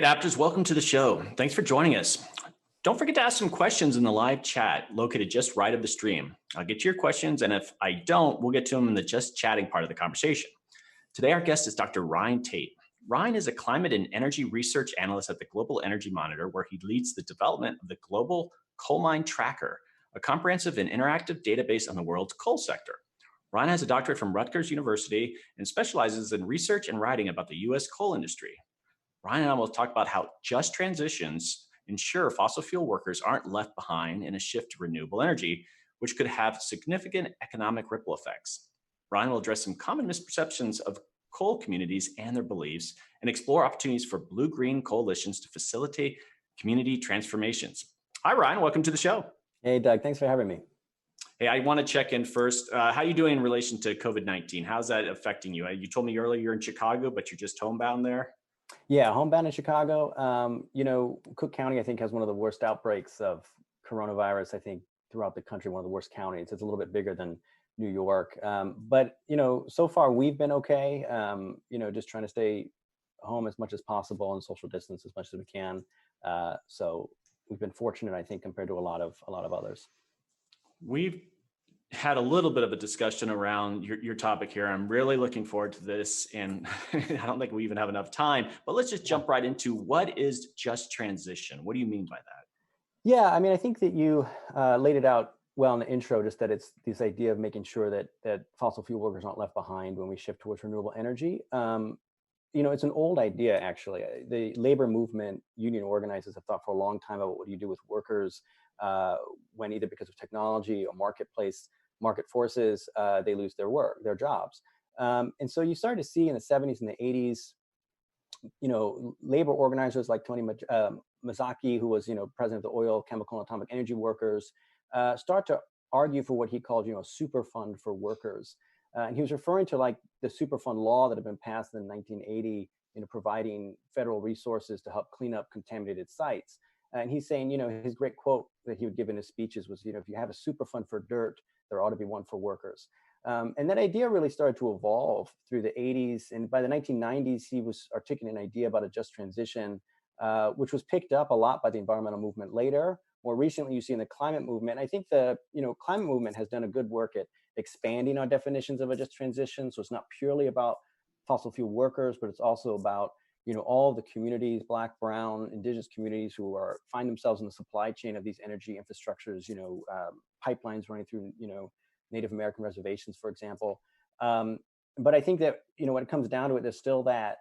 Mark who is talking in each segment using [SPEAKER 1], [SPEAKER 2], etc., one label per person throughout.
[SPEAKER 1] Adapters, welcome to the show. Thanks for joining us. Don't forget to ask some questions in the live chat located just right of the stream. I'll get to your questions, and if I don't, we'll get to them in the just chatting part of the conversation. Today, our guest is Dr. Ryan Tate. Ryan is a climate and energy research analyst at the Global Energy Monitor, where he leads the development of the Global Coal Mine Tracker, a comprehensive and interactive database on the world's coal sector. Ryan has a doctorate from Rutgers University and specializes in research and writing about the U.S. coal industry. Ryan and I will talk about how just transitions ensure fossil fuel workers aren't left behind in a shift to renewable energy, which could have significant economic ripple effects. Ryan will address some common misperceptions of coal communities and their beliefs, and explore opportunities for blue-green coalitions to facilitate community transformations. Hi, Ryan. Welcome to the show.
[SPEAKER 2] Hey, Doug. Thanks for having me.
[SPEAKER 1] Hey, I want to check in first. How are you doing in relation to COVID-19? How's that affecting you? You told me earlier you're in Chicago, but you're just homebound there.
[SPEAKER 2] Yeah, homebound in Chicago. Cook County, I think, has one of the worst outbreaks of coronavirus, I think, throughout the country, one of the worst counties. It's a little bit bigger than New York. But so far we've been okay, just trying to stay home as much as possible and social distance as much as we can. So we've been fortunate, I think, compared to a lot of others.
[SPEAKER 1] We've had a little bit of a discussion around your topic here. I'm really looking forward to this, and I don't think we even have enough time, but let's just jump right into what is just transition. What do you mean by that?
[SPEAKER 2] Yeah, I mean, I think that you laid it out well in the intro, just that it's this idea of making sure that fossil fuel workers aren't left behind when we shift towards renewable energy. It's an old idea, actually. The labor movement, union organizers have thought for a long time about what do you do with workers when either because of technology or market forces, they lose their jobs. And so you started to see in the 70s and the 80s, labor organizers like Tony Mazzocchi, who was, president of the Oil, Chemical, and Atomic Energy Workers, start to argue for what he called, a super fund for workers. And he was referring to like the Superfund law that had been passed in 1980, providing federal resources to help clean up contaminated sites. And he's saying, his great quote that he would give in his speeches was, if you have a Superfund for dirt, there ought to be one for workers. And that idea really started to evolve through the 80s. And by the 1990s, he was articulating an idea about a just transition, which was picked up a lot by the environmental movement later. More recently, you see in the climate movement. I think the climate movement has done a good work at expanding our definitions of a just transition. So it's not purely about fossil fuel workers, but it's also about all of the communities, Black, Brown, Indigenous communities who find themselves in the supply chain of these energy infrastructures. Pipelines running through Native American reservations, for example. But I think that when it comes down to it, there's still that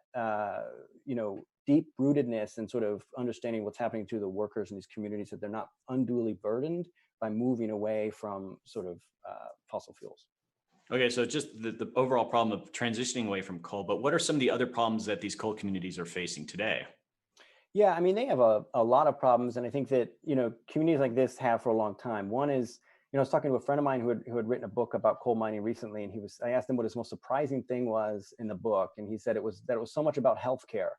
[SPEAKER 2] deep rootedness and sort of understanding what's happening to the workers in these communities, that they're not unduly burdened by moving away from sort of fossil fuels.
[SPEAKER 1] Okay, so just the overall problem of transitioning away from coal, but what are some of the other problems that these coal communities are facing today?
[SPEAKER 2] Yeah, I mean, they have a lot of problems, and I think that communities like this have for a long time. One is, I was talking to a friend of mine who had written a book about coal mining recently, and I asked him what his most surprising thing was in the book, and he said it was so much about healthcare.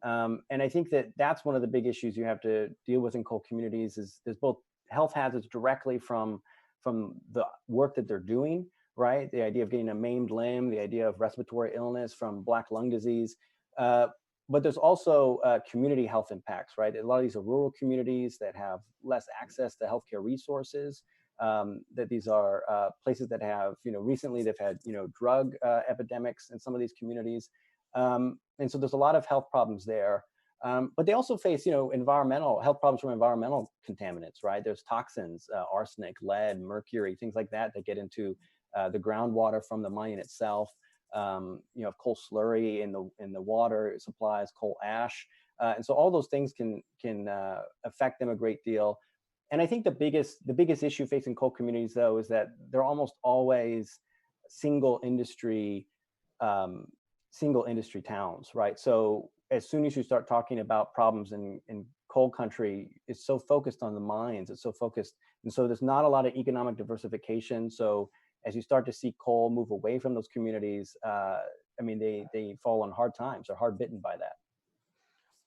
[SPEAKER 2] And I think that that's one of the big issues you have to deal with in coal communities is there's both health hazards directly from the work that they're doing, right? The idea of getting a maimed limb, the idea of respiratory illness from black lung disease. But there's also community health impacts, right? A lot of these are rural communities that have less access to healthcare resources. That these are places that have, recently they've had, drug epidemics in some of these communities. And so there's a lot of health problems there. But they also face, environmental health problems from environmental contaminants, right? There's toxins, arsenic, lead, mercury, things like that get into the groundwater from the mine itself. Coal slurry in the water supplies, coal ash. And so all those things can affect them a great deal. And I think the biggest issue facing coal communities, though, is that they're almost always single industry towns, right? So as soon as you start talking about problems in coal country, it's so focused on the mines, it's so focused. And so there's not a lot of economic diversification. So as you start to see coal move away from those communities, they fall on hard times. They're hard bitten by that.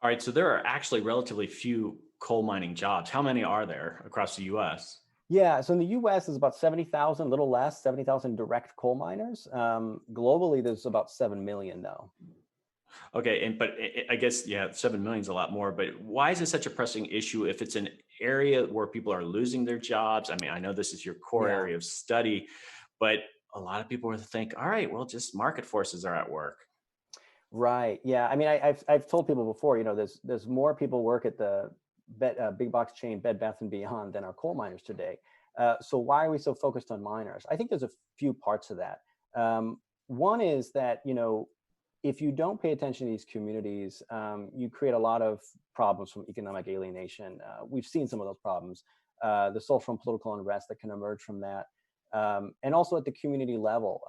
[SPEAKER 1] All right, so there are actually relatively few coal mining jobs. How many are there across the U.S.?
[SPEAKER 2] Yeah, so in the U.S. there's about 70,000, a little less, 70,000 direct coal miners. Globally, there's about 7 million, though.
[SPEAKER 1] Okay, but I guess, yeah, 7 million is a lot more, but why is it such a pressing issue if it's an area where people are losing their jobs? I mean, I know this is your core
[SPEAKER 2] Yeah.
[SPEAKER 1] area of study, but a lot of people would think, all right, well, just market forces are at work.
[SPEAKER 2] Right. Yeah. I mean, I've told people before, there's more people work at the big box chain Bed Bath and Beyond than are coal miners today. So why are we so focused on miners? I think there's a few parts of that. One is that if you don't pay attention to these communities, you create a lot of problems from economic alienation. We've seen some of those problems, the social and political unrest that can emerge from that. And also at the community level,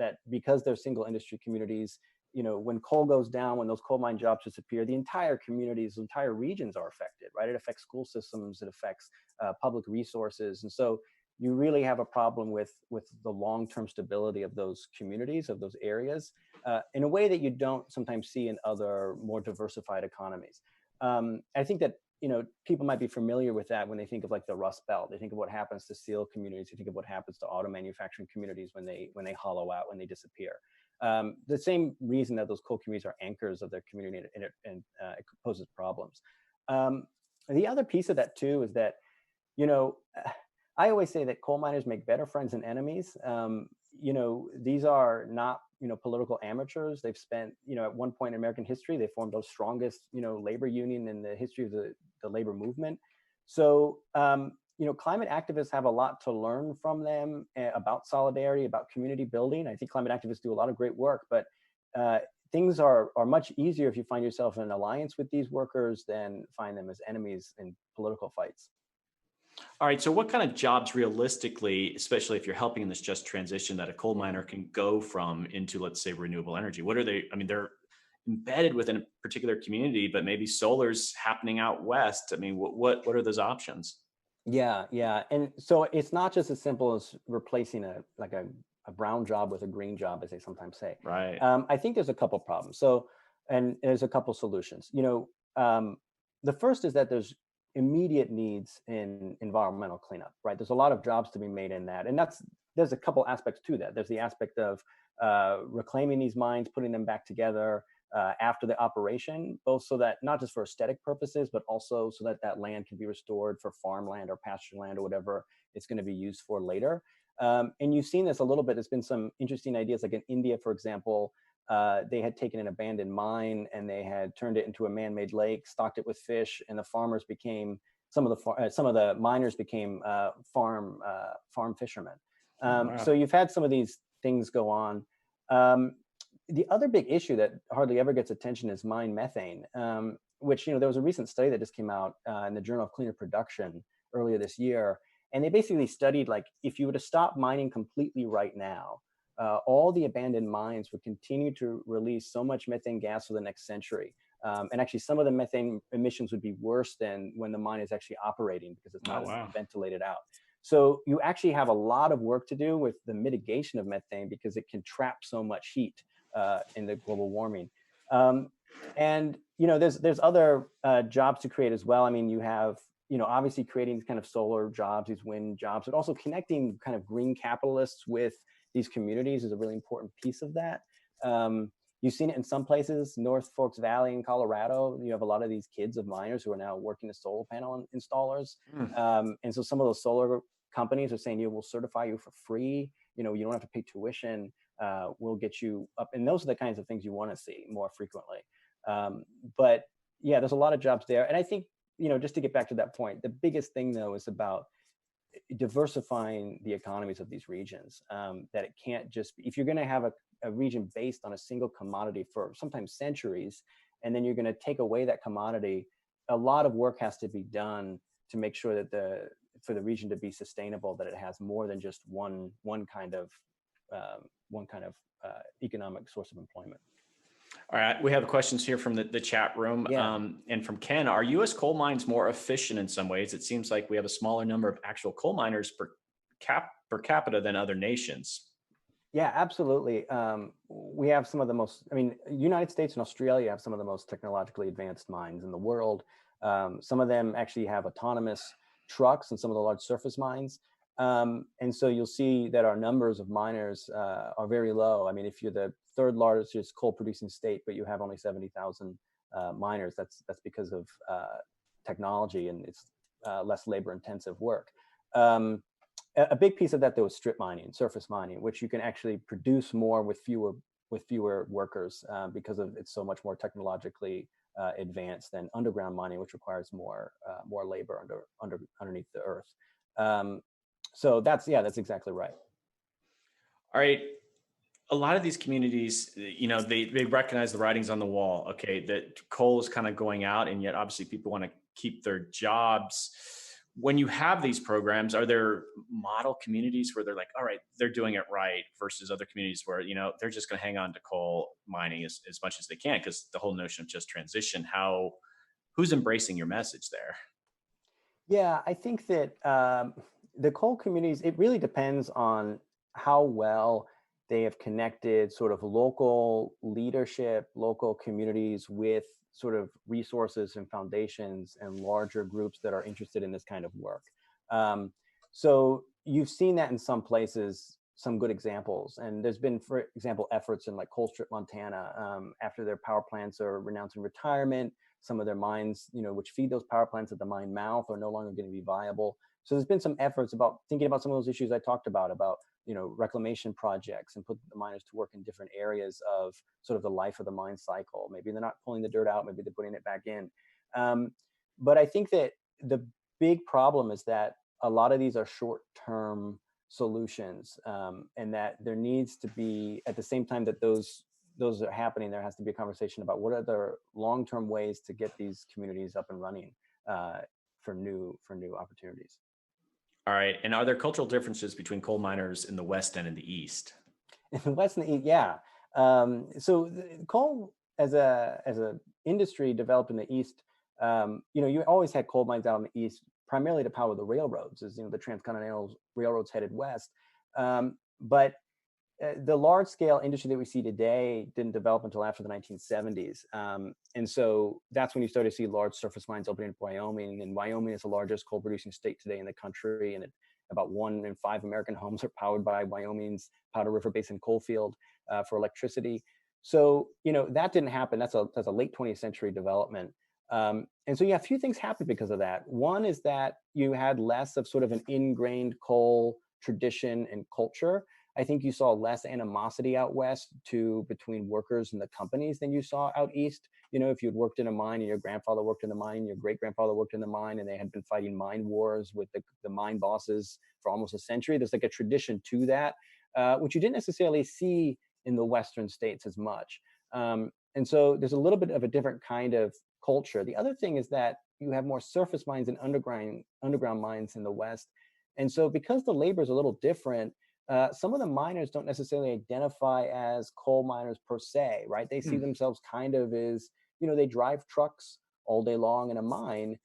[SPEAKER 2] that because they're single industry communities, when coal goes down, when those coal mine jobs disappear, the entire communities, entire regions are affected, right? It affects school systems, it affects public resources. And so you really have a problem with the long-term stability of those communities, of those areas, in a way that you don't sometimes see in other more diversified economies. I think that people might be familiar with that when they think of like the Rust Belt. They think of what happens to steel communities. They think of what happens to auto manufacturing communities when they hollow out, when they disappear. The same reason that those coal communities are anchors of their community, and it poses problems. The other piece of that too is that you know I always say that coal miners make better friends than enemies. These are not political amateurs. They've spent at one point in American history they formed the strongest labor union in the history of the labor movement. So climate activists have a lot to learn from them about solidarity, about community building. I think climate activists do a lot of great work, but things are much easier if you find yourself in an alliance with these workers than find them as enemies in political fights.
[SPEAKER 1] All right, so what kind of jobs realistically, especially if you're helping in this just transition that a coal miner can go from into, let's say, renewable energy? What are they? I mean, they're embedded within a particular community, but maybe solar's happening out west. I mean, what are those options?
[SPEAKER 2] Yeah, yeah. And so it's not just as simple as replacing a brown job with a green job, as they sometimes say.
[SPEAKER 1] Right.
[SPEAKER 2] I think there's a couple problems. So, and there's a couple solutions. The first is that there's immediate needs in environmental cleanup, right? There's a lot of jobs to be made in that. And there's a couple aspects to that. There's the aspect of reclaiming these mines, putting them back together, after the operation, both so that not just for aesthetic purposes, but also so that that land can be restored for farmland or pasture land or whatever it's going to be used for later. And you've seen this a little bit. There's been some interesting ideas, like in India, for example. They had taken an abandoned mine and they had turned it into a man-made lake, stocked it with fish, and the farmers became some of the miners became farm fishermen.
[SPEAKER 1] Wow.
[SPEAKER 2] So you've had some of these things go on. Um, the other big issue that hardly ever gets attention is mine methane, which there was a recent study that just came out in the Journal of Cleaner Production earlier this year, and they basically studied, like, if you were to stop mining completely right now, all the abandoned mines would continue to release so much methane gas for the next century. And actually, some of the methane emissions would be worse than when the mine is actually operating because it's
[SPEAKER 1] Oh,
[SPEAKER 2] not as
[SPEAKER 1] wow.
[SPEAKER 2] ventilated out. So you actually have a lot of work to do with the mitigation of methane because it can trap so much heat in the global warming. Um, and there's other jobs to create as well. I mean, you have obviously creating these kind of solar jobs, these wind jobs, but also connecting kind of green capitalists with these communities is a really important piece of that. You've seen it in some places, North Forks Valley in Colorado. You have a lot of these kids of miners who are now working as solar panel installers.
[SPEAKER 1] Hmm.
[SPEAKER 2] And so some of those solar companies are saying, we'll certify you for free. You don't have to pay tuition. We'll get you up. And those are the kinds of things you want to see more frequently. But yeah, there's a lot of jobs there. And I think, just to get back to that point, the biggest thing though is about diversifying the economies of these regions. That it can't just be, if you're going to have a region based on a single commodity for sometimes centuries, and then you're going to take away that commodity, a lot of work has to be done to make sure that for the region to be sustainable, that it has more than just one kind of economic source of employment.
[SPEAKER 1] All right, we have questions here from the chat room,
[SPEAKER 2] Yeah.
[SPEAKER 1] and from Ken. Are U.S. coal mines more efficient in some ways? It seems like we have a smaller number of actual coal miners per capita than other nations.
[SPEAKER 2] Yeah, absolutely. We have some of the most, United States and Australia have some of the most technologically advanced mines in the world. Some of them actually have autonomous trucks and some of the large surface mines. And so you'll see that our numbers of miners are very low. I mean, if you're the third largest coal producing state, but you have only 70,000 miners, that's because of technology, and it's less labor intensive work. A big piece of that, though, is strip mining, surface mining, which you can actually produce more with fewer workers because of it's so much more technologically advanced than underground mining, which requires more labor underneath the earth. So that's exactly right.
[SPEAKER 1] All right. A lot of these communities, they recognize the writings on the wall. Okay, that coal is kind of going out, and yet obviously people want to keep their jobs. When you have these programs, are there model communities where they're like, all right, they're doing it right, versus other communities where, they're just going to hang on to coal mining as much as they can, because the whole notion of just transition, who's embracing your message there?
[SPEAKER 2] Yeah, I think that the coal communities, it really depends on how well they have connected sort of local leadership, local communities with sort of resources and foundations and larger groups that are interested in this kind of work. So you've seen that in some places, some good examples. And there's been, for example, efforts in like Colstrip, Montana, after their power plants are renouncing retirement. Some of their mines, which feed those power plants at the mine mouth, are no longer going to be viable. So there's been some efforts about thinking about some of those issues I talked about reclamation projects, and put the miners to work in different areas of sort of the life of the mine cycle. Maybe they're not pulling the dirt out, maybe they're putting it back in. But I think that the big problem is that a lot of these are short-term solutions, and that there needs to be, at the same time that those are happening, there has to be a conversation about what are the long-term ways to get these communities up and running for new opportunities.
[SPEAKER 1] All right. And are there cultural differences between coal miners in the West and in the East?
[SPEAKER 2] In the West and the East, yeah. So coal as a industry developed in the East. You always had coal mines out in the East, primarily to power the railroads, as the transcontinental railroads headed west. But the large scale industry that we see today didn't develop until after the 1970s. And so that's when you start to see large surface mines opening in Wyoming. And Wyoming is the largest coal producing state today in the country. And about 1 in 5 American homes are powered by Wyoming's Powder River Basin coal field for electricity. So, that didn't happen. That's a late 20th century development. And so, a few things happened because of that. One is that you had less of sort of an ingrained coal tradition and culture. I think you saw less animosity out west between workers and the companies than you saw out east. If you'd worked in a mine and your grandfather worked in the mine, your great grandfather worked in the mine, and they had been fighting mine wars with the mine bosses for almost a century, there's like a tradition to that, which you didn't necessarily see in the Western states as much. And so there's a little bit of a different kind of culture. The other thing is that you have more surface mines and underground mines in the West. And so because the labor is a little different, some of the miners don't necessarily identify as coal miners per se, right? They see themselves kind of as, they drive trucks all day long in a mine.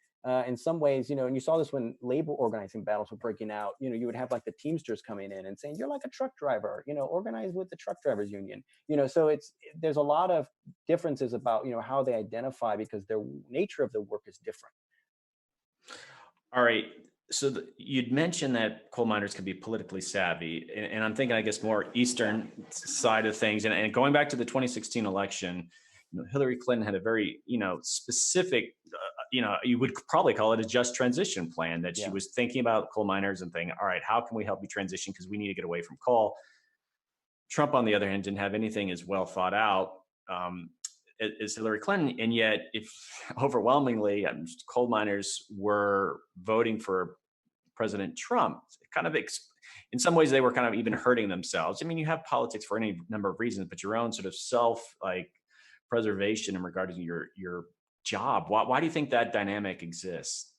[SPEAKER 2] In some ways, and you saw this when labor organizing battles were breaking out, you would have like the Teamsters coming in and saying, you're like a truck driver, organize with the truck drivers union. So there's a lot of differences about, how they identify, because their nature of the work is different.
[SPEAKER 1] All right. So you'd mentioned that coal miners can be politically savvy, and I'm thinking, I guess, more Eastern side of things. And going back to the 2016 election, Hillary Clinton had a very, specific, you would probably call it a just transition plan, that she was thinking about coal miners and thinking, all right, how can we help you transition? Because we need to get away from coal. Trump, on the other hand, didn't have anything as well thought out as Hillary Clinton, and yet, if overwhelmingly coal miners were voting for President Trump, kind of in some ways they were kind of even hurting themselves. I mean, you have politics for any number of reasons, but your own sort of preservation in regard to your job. Why do you think that dynamic exists?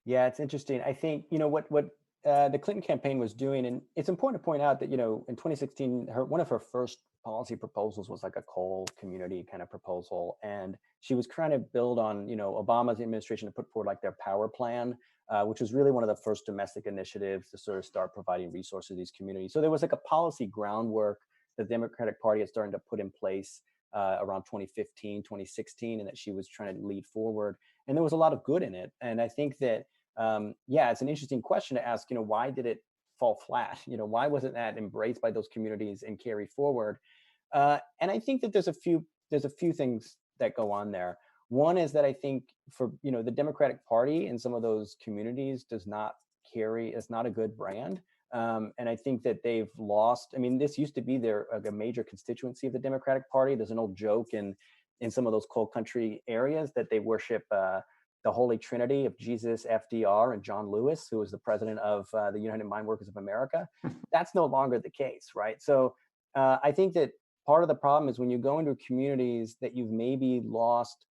[SPEAKER 2] Yeah, it's interesting. I think what the Clinton campaign was doing, and it's important to point out that in 2016, one of her first policy proposals was like a coal community kind of proposal, and she was trying to build on Obama's administration to put forward like their power plan, which was really one of the first domestic initiatives to sort of start providing resources to these communities. So there was like a policy groundwork that the Democratic Party had started to put in place around 2015, 2016, and that she was trying to lead forward. And there was a lot of good in it. And I think that, it's an interesting question to ask, why did it fall flat? Why wasn't that embraced by those communities and carried forward? And I think that there's a few things that go on there. One is that I think for the Democratic Party in some of those communities it's not a good brand. And I think that they've lost. I mean, this used to be a major constituency of the Democratic Party. There's an old joke in some of those coal country areas that they worship the Holy Trinity of Jesus, FDR, and John Lewis, who was the president of the United Mine Workers of America. That's no longer the case, right? So I think that part of the problem is when you go into communities that you've maybe lost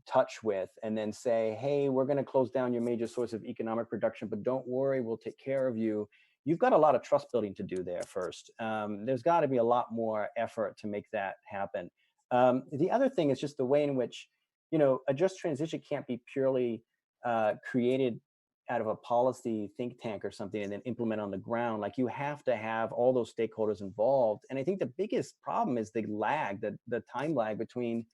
[SPEAKER 2] touch with, and then say, hey, we're going to close down your major source of economic production, but don't worry, we'll take care of you. You've got a lot of trust building to do there first. There's got to be a lot more effort to make that happen. The other thing is just the way in which, a just transition can't be purely created out of a policy think tank or something and then implement on the ground. Like, you have to have all those stakeholders involved. And I think the biggest problem is the time lag between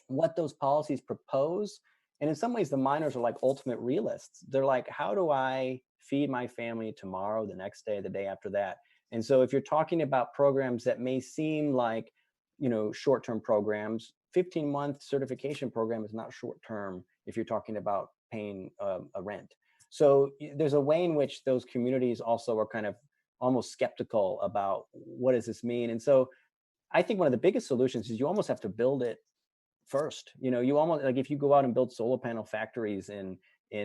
[SPEAKER 2] what those policies propose. And in some ways, the miners are like ultimate realists. They're like, how do I feed my family tomorrow, the next day, the day after that? And so if you're talking about programs that may seem like, short-term programs, 15-month certification program is not short-term if you're talking about paying a rent. So there's a way in which those communities also are kind of almost skeptical about what does this mean. And so I think one of the biggest solutions is you almost have to build it first. You almost, like, if you go out and build solar panel factories in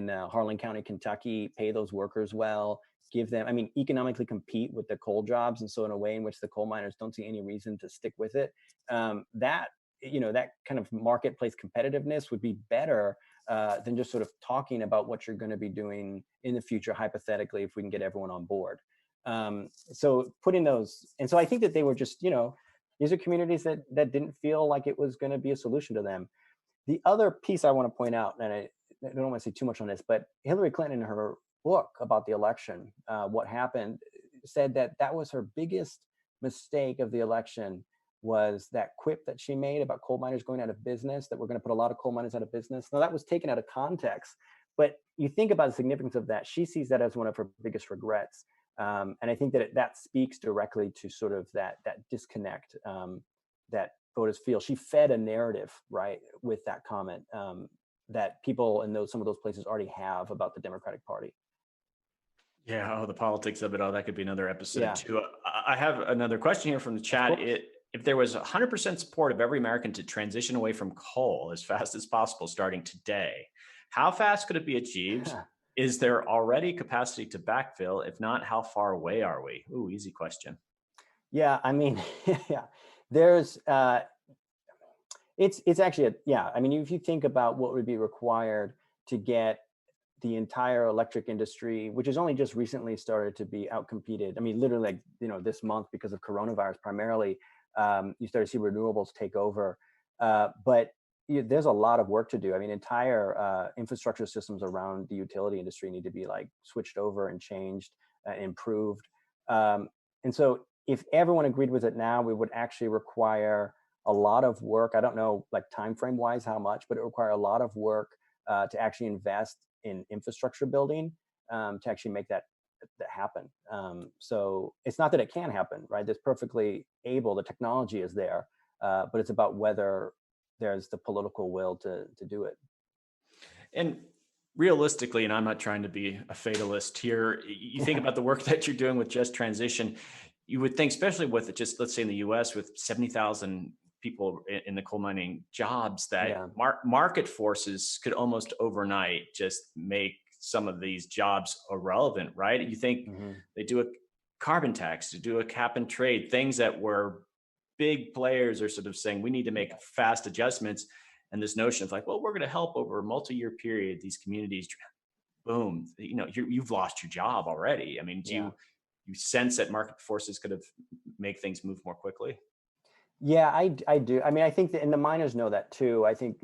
[SPEAKER 2] Harlan County, Kentucky, pay those workers well, give them, economically compete with the coal jobs. And so in a way in which the coal miners don't see any reason to stick with it, that kind of marketplace competitiveness would be better than just sort of talking about what you're going to be doing in the future, hypothetically, if we can get everyone on board. So putting those, and so I think that they were just, these are communities that didn't feel like it was going to be a solution to them. The other piece I want to point out, and I don't want to say too much on this, but Hillary Clinton, in her book about the election, What Happened, said that was her biggest mistake of the election, was that quip that she made about coal miners going out of business, that we're going to put a lot of coal miners out of business. Now, that was taken out of context, but you think about the significance of that. She sees that as one of her biggest regrets. And I think that speaks directly to sort of that disconnect that voters feel. She fed a narrative, right, with that comment that people in some of those places already have about the Democratic Party.
[SPEAKER 1] Yeah, the politics of it all, that could be another episode too. I have another question here from the chat. If there was 100% support of every American to transition away from coal as fast as possible starting today, how fast could it be achieved? Is there already capacity to backfill? If not, how far away are we? Ooh, easy question.
[SPEAKER 2] Yeah, there's, it's actually, if you think about what would be required to get the entire electric industry, which has only just recently started to be outcompeted. Literally, this month, because of coronavirus primarily, you start to see renewables take over. But there's a lot of work to do. Entire infrastructure systems around the utility industry need to be switched over and changed, improved. And so if everyone agreed with it now, we would actually require a lot of work. I don't know, time frame wise, how much, but it would require a lot of work to actually invest in infrastructure building to actually make that happen. So it's not that it can happen, right? There's perfectly able, the technology is there, but it's about whether there's the political will to do it.
[SPEAKER 1] And realistically, and I'm not trying to be a fatalist here, you think about the work that you're doing with Just Transition, you would think, especially with just, let's say in the US, with 70,000 people in the coal mining jobs, that market forces could almost overnight just make some of these jobs irrelevant, right? You think they do a carbon tax, to do a cap and trade, things that were big players are sort of saying we need to make fast adjustments. And this notion of we're going to help over a multi-year period, these communities, boom, you've lost your job already. Do you sense that market forces could have make things move more quickly?
[SPEAKER 2] Yeah, I do. I think that, and the miners know that too. I think,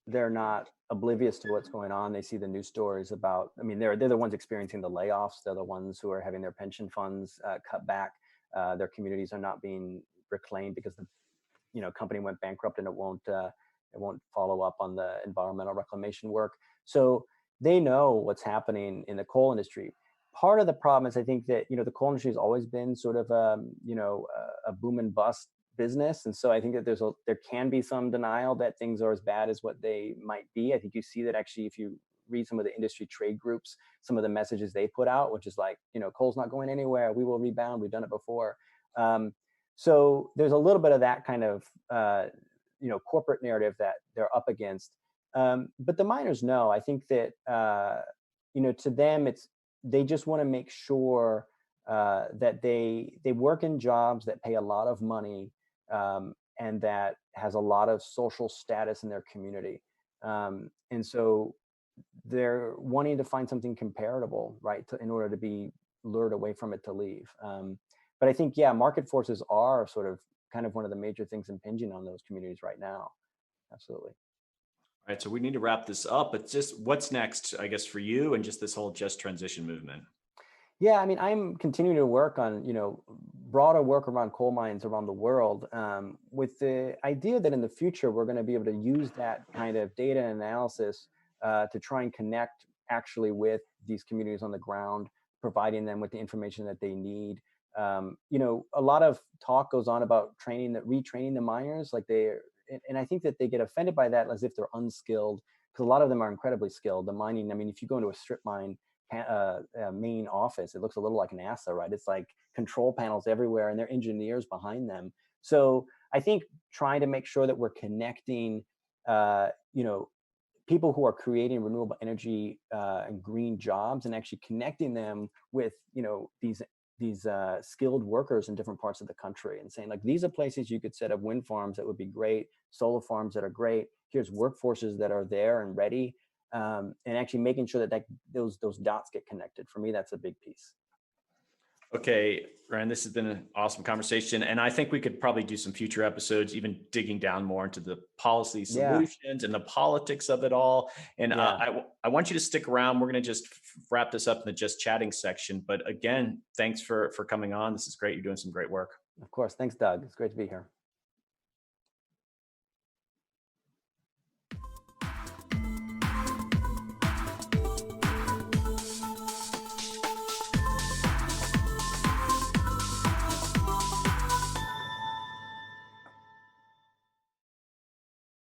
[SPEAKER 2] they're not oblivious to what's going on. They see the news stories about, they're the ones experiencing the layoffs. They're the ones who are having their pension funds cut back. Their communities are not being reclaimed because the company went bankrupt and it won't follow up on the environmental reclamation work. So they know what's happening in the coal industry. part of the problem is I think that, the coal industry has always been sort of, a boom and bust business. And so I think that there can be some denial that things are as bad as what they might be. I think you see that actually if you read some of the industry trade groups, some of the messages they put out, which is like, coal's not going anywhere. We will rebound. We've done it before. So there's a little bit of that kind of, corporate narrative that they're up against. But the miners know, I think that, to them, they just want to make sure that they work in jobs that pay a lot of money, and that has a lot of social status in their community. And so they're wanting to find something comparable, right, in order to be lured away from it to leave. But I think, yeah, market forces are sort of kind of one of the major things impinging on those communities right now. Absolutely.
[SPEAKER 1] All right, so we need to wrap this up, but just what's next, I guess, for you and just this whole just transition movement?
[SPEAKER 2] Yeah, I mean, I'm continuing to work on, broader work around coal mines around the world, with the idea that in the future, we're going to be able to use that kind of data analysis to try and connect actually with these communities on the ground, providing them with the information that they need. A lot of talk goes on about retraining the miners, and I think that they get offended by that as if they're unskilled, because a lot of them are incredibly skilled. The mining, I mean, if you go into a strip mine main office, it looks a little like NASA, right? It's like control panels everywhere and there are engineers behind them. So I think trying to make sure that we're connecting, people who are creating renewable energy and green jobs, and actually connecting them with, these skilled workers in different parts of the country, and saying, like, these are places you could set up wind farms that would be great, solar farms that are great. Here's workforces that are there and ready, and actually making sure that those dots get connected. For me, that's a big piece.
[SPEAKER 1] Okay, Ryan, this has been an awesome conversation. And I think we could probably do some future episodes, even digging down more into the policy
[SPEAKER 2] Yeah,
[SPEAKER 1] solutions and the politics of it all. And
[SPEAKER 2] yeah,
[SPEAKER 1] I want you to stick around. We're going to just wrap this up in the just chatting section. But again, thanks for coming on. This is great. You're doing some great work.
[SPEAKER 2] of course. Thanks, Doug. It's great to be here.